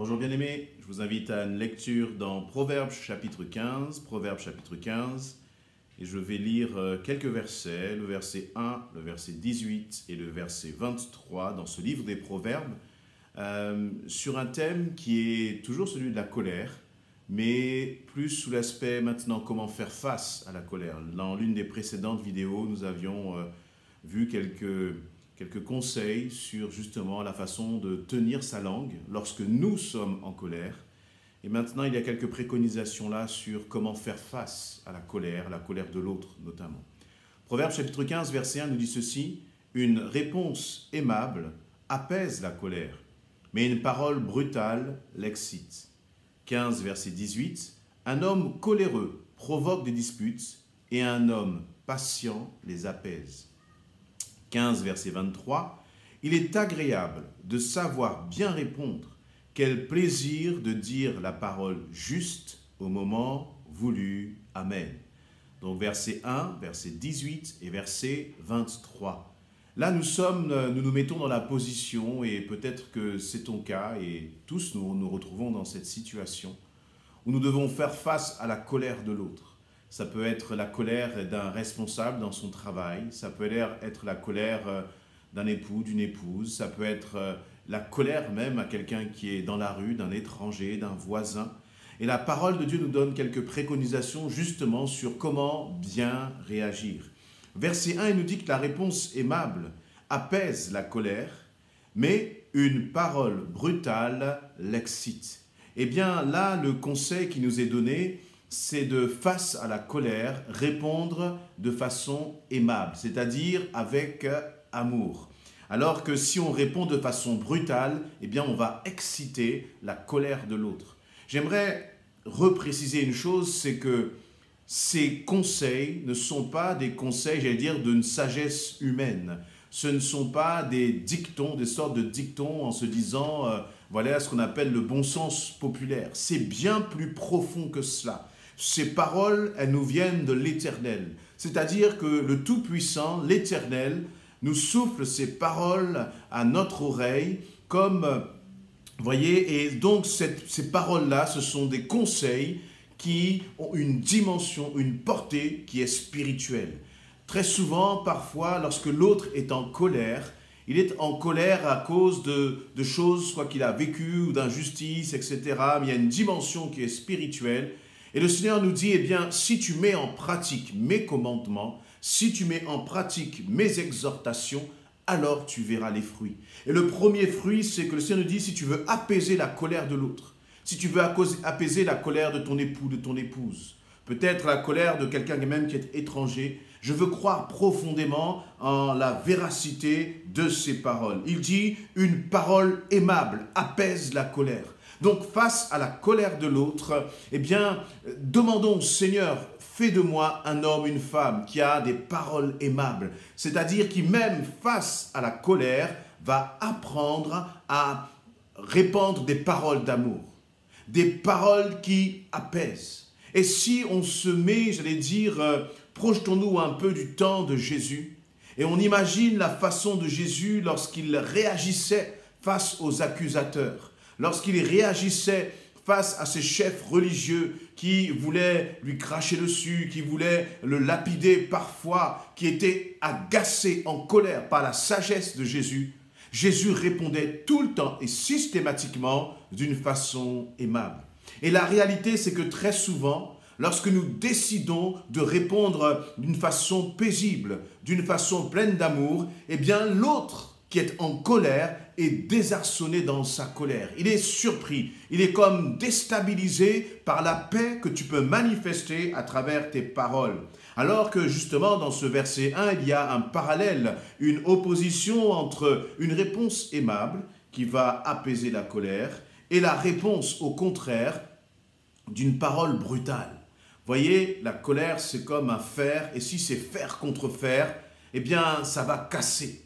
Bonjour bien-aimés, je vous invite à une lecture dans Proverbes chapitre 15, et je vais lire quelques versets, le verset 1, le verset 18 et le verset 23 dans ce livre des Proverbes, sur un thème qui est toujours celui de la colère, mais plus sous l'aspect maintenant comment faire face à la colère. Dans l'une des précédentes vidéos, nous avions vu quelques conseils sur justement la façon de tenir sa langue lorsque nous sommes en colère. Et maintenant, il y a quelques préconisations là sur comment faire face à la colère de l'autre notamment. Proverbe chapitre 15, verset 1 nous dit ceci: « Une réponse aimable apaise la colère, mais une parole brutale l'excite. » 15, verset 18, « Un homme coléreux provoque des disputes, et un homme patient les apaise. » 15, verset 23, « Il est agréable de savoir bien répondre. Quel plaisir de dire la parole juste au moment voulu. Amen. » Donc verset 1, verset 18 et verset 23. Là, nous nous mettons dans la position, et peut-être que c'est ton cas, et tous nous retrouvons dans cette situation, où nous devons faire face à la colère de l'autre. Ça peut être la colère d'un responsable dans son travail, ça peut être la colère d'un époux, d'une épouse, ça peut être la colère même à quelqu'un qui est dans la rue, d'un étranger, d'un voisin. Et la parole de Dieu nous donne quelques préconisations justement sur comment bien réagir. Verset 1, il nous dit que la réponse aimable apaise la colère, mais une parole brutale l'excite. Eh bien là, le conseil qui nous est donné, c'est de, face à la colère, répondre de façon aimable, c'est-à-dire avec amour. Alors que si on répond de façon brutale, eh bien on va exciter la colère de l'autre. J'aimerais repréciser une chose, c'est que ces conseils ne sont pas des conseils, j'allais dire, d'une sagesse humaine. Ce ne sont pas des dictons, des sortes de dictons en se disant, voilà ce qu'on appelle le bon sens populaire. C'est bien plus profond que cela. Ces paroles, elles nous viennent de l'Éternel. C'est-à-dire que le Tout-Puissant, l'Éternel, nous souffle ces paroles à notre oreille comme, vous voyez, et donc ces paroles-là, ce sont des conseils qui ont une dimension, une portée qui est spirituelle. Très souvent, parfois, lorsque l'autre est en colère, il est en colère à cause de choses, soit qu'il a vécues ou d'injustices, etc. Mais il y a une dimension qui est spirituelle. Et le Seigneur nous dit, eh bien, si tu mets en pratique mes commandements, si tu mets en pratique mes exhortations, alors tu verras les fruits. Et le premier fruit, c'est que le Seigneur nous dit, si tu veux apaiser la colère de l'autre, si tu veux apaiser la colère de ton époux, de ton épouse, peut-être la colère de quelqu'un même qui est étranger, je veux croire profondément en la véracité de ces paroles. Il dit, une parole aimable apaise la colère. Donc, face à la colère de l'autre, eh bien, demandons au Seigneur, fais de moi un homme, une femme qui a des paroles aimables. C'est-à-dire qui, même face à la colère, va apprendre à répandre des paroles d'amour. Des paroles qui apaisent. Et si on se met, j'allais dire, projetons-nous un peu du temps de Jésus, et on imagine la façon de Jésus lorsqu'il réagissait face aux accusateurs. Lorsqu'il réagissait face à ces chefs religieux qui voulaient lui cracher dessus, qui voulaient le lapider parfois, qui étaient agacés, en colère par la sagesse de Jésus, Jésus répondait tout le temps et systématiquement d'une façon aimable. Et la réalité, c'est que très souvent, lorsque nous décidons de répondre d'une façon paisible, d'une façon pleine d'amour, eh bien l'autre qui est en colère est désarçonné dans sa colère. Il est surpris, il est comme déstabilisé par la paix que tu peux manifester à travers tes paroles. Alors que justement dans ce verset 1, il y a un parallèle, une opposition entre une réponse aimable qui va apaiser la colère et la réponse au contraire d'une parole brutale. Voyez, la colère c'est comme un fer, et si c'est fer contre fer, eh bien ça va casser.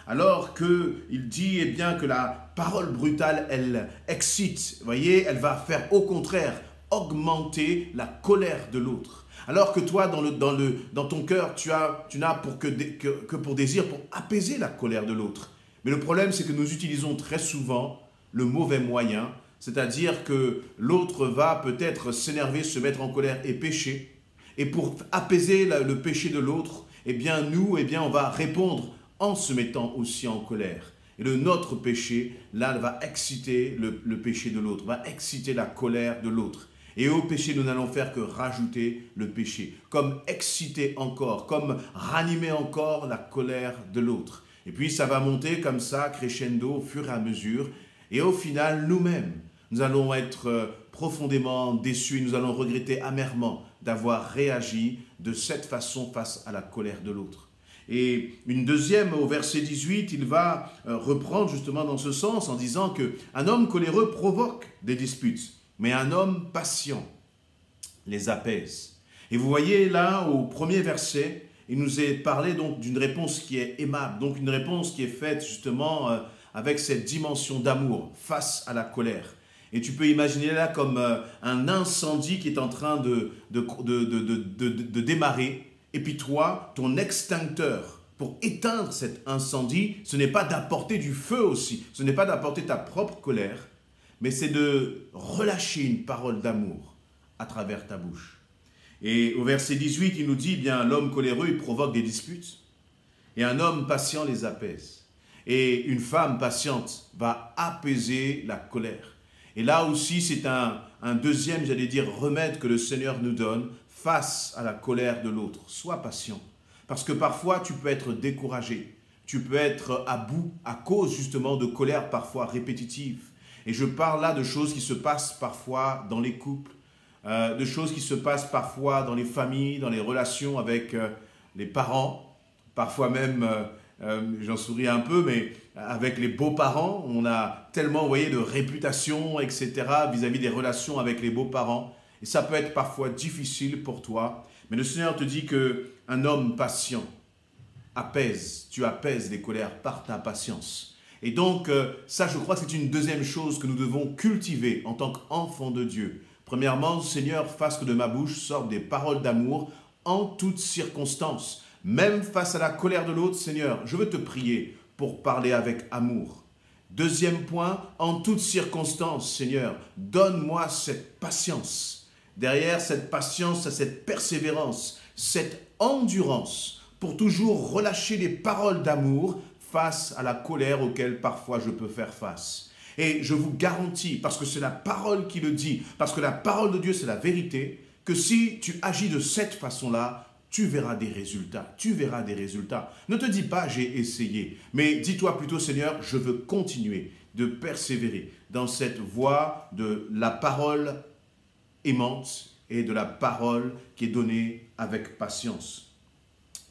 Alors qu'il dit eh bien, que la parole brutale, elle excite, vous voyez, elle va faire au contraire augmenter la colère de l'autre. Alors que toi, dans ton cœur, tu n'as que pour désir pour apaiser la colère de l'autre. Mais le problème, c'est que nous utilisons très souvent le mauvais moyen C'est-à-dire que l'autre va peut-être s'énerver, se mettre en colère et pécher. Et pour apaiser le péché de l'autre, eh bien nous, on va répondre en se mettant aussi en colère. Et notre péché, là, va exciter le péché de l'autre, va exciter la colère de l'autre. Et au péché, nous n'allons faire que rajouter le péché, comme exciter encore, comme ranimer encore la colère de l'autre. Et puis ça va monter comme ça, crescendo, au fur et à mesure. Et au final, nous-mêmes, nous allons être profondément déçus, nous allons regretter amèrement d'avoir réagi de cette façon face à la colère de l'autre. Et une deuxième, au verset 18, il va reprendre justement dans ce sens en disant qu'un homme coléreux provoque des disputes, mais un homme patient les apaise. Et vous voyez là, au premier verset, il nous est parlé donc d'une réponse qui est aimable, donc une réponse qui est faite justement avec cette dimension d'amour face à la colère. Et tu peux imaginer là comme un incendie qui est en train de démarrer. Et puis toi, ton extincteur pour éteindre cet incendie, ce n'est pas d'apporter du feu aussi, ce n'est pas d'apporter ta propre colère, mais c'est de relâcher une parole d'amour à travers ta bouche. Et au verset 18, il nous dit, bien, l'homme coléreux, il provoque des disputes, et un homme patient les apaise. Et une femme patiente va apaiser la colère. Et là aussi, c'est un deuxième, j'allais dire, remède que le Seigneur nous donne face à la colère de l'autre. Sois patient. Parce que parfois, tu peux être découragé. Tu peux être à bout à cause justement de colère parfois répétitive. Et je parle là de choses qui se passent parfois dans les couples, de choses qui se passent parfois dans les familles, dans les relations avec les parents, parfois même, j'en souris un peu, mais avec les beaux-parents, on a tellement, vous voyez, de réputation, etc., vis-à-vis des relations avec les beaux-parents. Et ça peut être parfois difficile pour toi. Mais le Seigneur te dit qu'un homme patient apaise, tu apaises les colères par ta patience. Et donc, ça, je crois que c'est une deuxième chose que nous devons cultiver en tant qu'enfants de Dieu. Premièrement, Seigneur, fasse que de ma bouche sortent des paroles d'amour en toutes circonstances. Même face à la colère de l'autre, Seigneur, je veux te prier pour parler avec amour. Deuxième point, en toutes circonstances, Seigneur, donne-moi cette patience. Derrière cette patience, cette persévérance, cette endurance pour toujours relâcher les paroles d'amour face à la colère auquel parfois je peux faire face. Et je vous garantis, parce que c'est la parole qui le dit, parce que la parole de Dieu c'est la vérité, que si tu agis de cette façon-là, tu verras des résultats, tu verras des résultats. Ne te dis pas j'ai essayé, mais dis-toi plutôt Seigneur, je veux continuer de persévérer dans cette voie de la parole aimante et de la parole qui est donnée avec patience.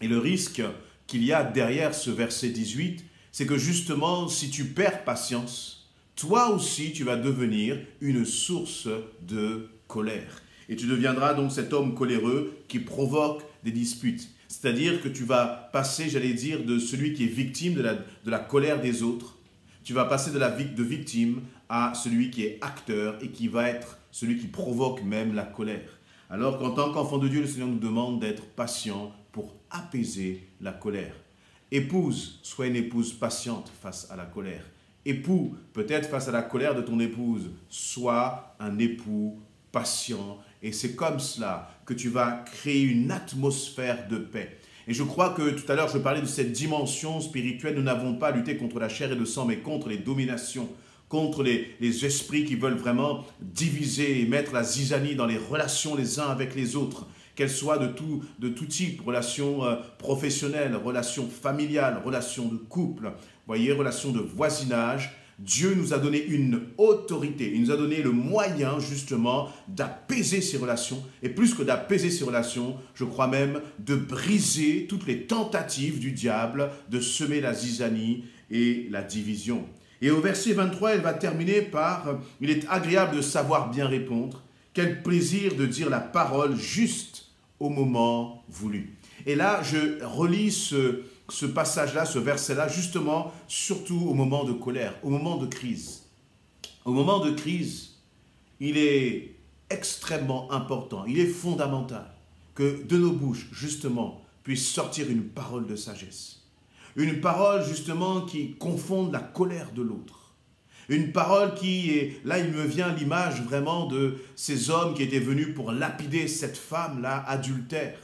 Et le risque qu'il y a derrière ce verset 18, c'est que justement, si tu perds patience, toi aussi tu vas devenir une source de colère. Et tu deviendras donc cet homme coléreux qui provoque des disputes. C'est-à-dire que tu vas passer, j'allais dire, de celui qui est victime de la colère des autres. Tu vas passer de victime à celui qui est acteur et qui va être celui qui provoque même la colère. Alors qu'en tant qu'enfant de Dieu, le Seigneur nous demande d'être patient pour apaiser la colère. Épouse, sois une épouse patiente face à la colère. Époux, peut-être face à la colère de ton épouse, sois un époux patient. Et c'est comme cela que tu vas créer une atmosphère de paix. Et je crois que tout à l'heure, je parlais de cette dimension spirituelle. Nous n'avons pas à lutter contre la chair et le sang, mais contre les dominations, contre les esprits qui veulent vraiment diviser et mettre la zizanie dans les relations les uns avec les autres, qu'elles soient de tout type, relations professionnelles, relations familiales, relations de couple, voyez, relations de voisinage. Dieu nous a donné une autorité, il nous a donné le moyen justement d'apaiser ces relations, et plus que d'apaiser ces relations, je crois même de briser toutes les tentatives du diable de semer la zizanie et la division. Et au verset 23, elle va terminer par « Il est agréable de savoir bien répondre, quel plaisir de dire la parole juste au moment voulu. » Et là, je relis ce passage-là, ce verset-là, justement, surtout au moment de colère, au moment de crise. Au moment de crise, il est extrêmement important, il est fondamental que de nos bouches, justement, puisse sortir une parole de sagesse. Une parole, justement, qui confonde la colère de l'autre. Une parole qui est, là il me vient l'image vraiment de ces hommes qui étaient venus pour lapider cette femme-là adultère.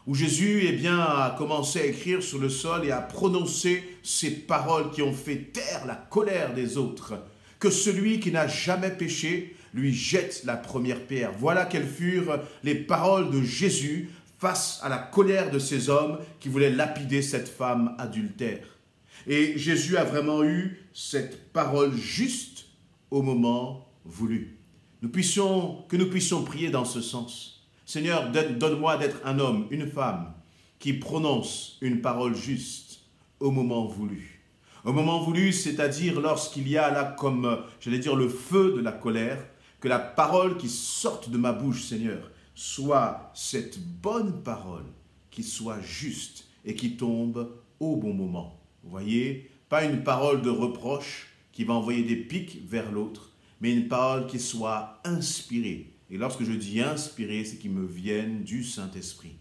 Où Jésus a commencé à écrire sur le sol et à prononcer ces paroles qui ont fait taire la colère des autres. Que celui qui n'a jamais péché lui jette la première pierre. Voilà quelles furent les paroles de Jésus face à la colère de ces hommes qui voulaient lapider cette femme adultère. Et Jésus a vraiment eu cette parole juste au moment voulu. Que nous puissions prier dans ce sens. Seigneur, donne-moi d'être un homme, une femme, qui prononce une parole juste au moment voulu. Au moment voulu, c'est-à-dire lorsqu'il y a là comme, le feu de la colère, que la parole qui sorte de ma bouche, Seigneur, soit cette bonne parole, qui soit juste et qui tombe au bon moment. Vous voyez, pas une parole de reproche qui va envoyer des pics vers l'autre, mais une parole qui soit inspirée. Et lorsque je dis inspirée, c'est qu'il me vienne du Saint-Esprit.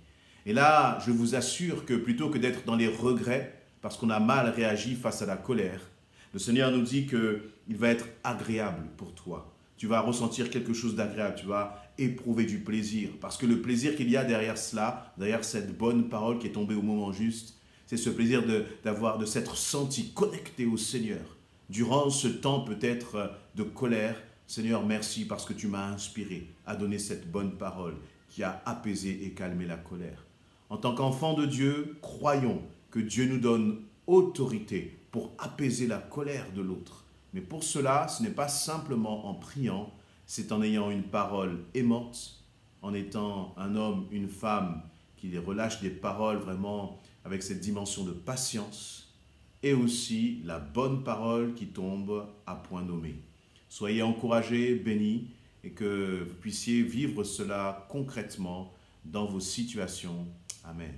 Et là, je vous assure que plutôt que d'être dans les regrets, parce qu'on a mal réagi face à la colère, le Seigneur nous dit qu'il va être agréable pour toi. Tu vas ressentir quelque chose d'agréable, tu vas éprouver du plaisir. Parce que le plaisir qu'il y a derrière cela, derrière cette bonne parole qui est tombée au moment juste, c'est ce plaisir de s'être senti connecté au Seigneur. Durant ce temps peut-être de colère, Seigneur, merci parce que tu m'as inspiré à donner cette bonne parole qui a apaisé et calmé la colère. En tant qu'enfants de Dieu, croyons que Dieu nous donne autorité pour apaiser la colère de l'autre. Mais pour cela, ce n'est pas simplement en priant, c'est en ayant une parole aimante, en étant un homme, une femme qui relâche des paroles vraiment avec cette dimension de patience, et aussi la bonne parole qui tombe à point nommé. Soyez encouragés, bénis, et que vous puissiez vivre cela concrètement dans vos situations. Amen.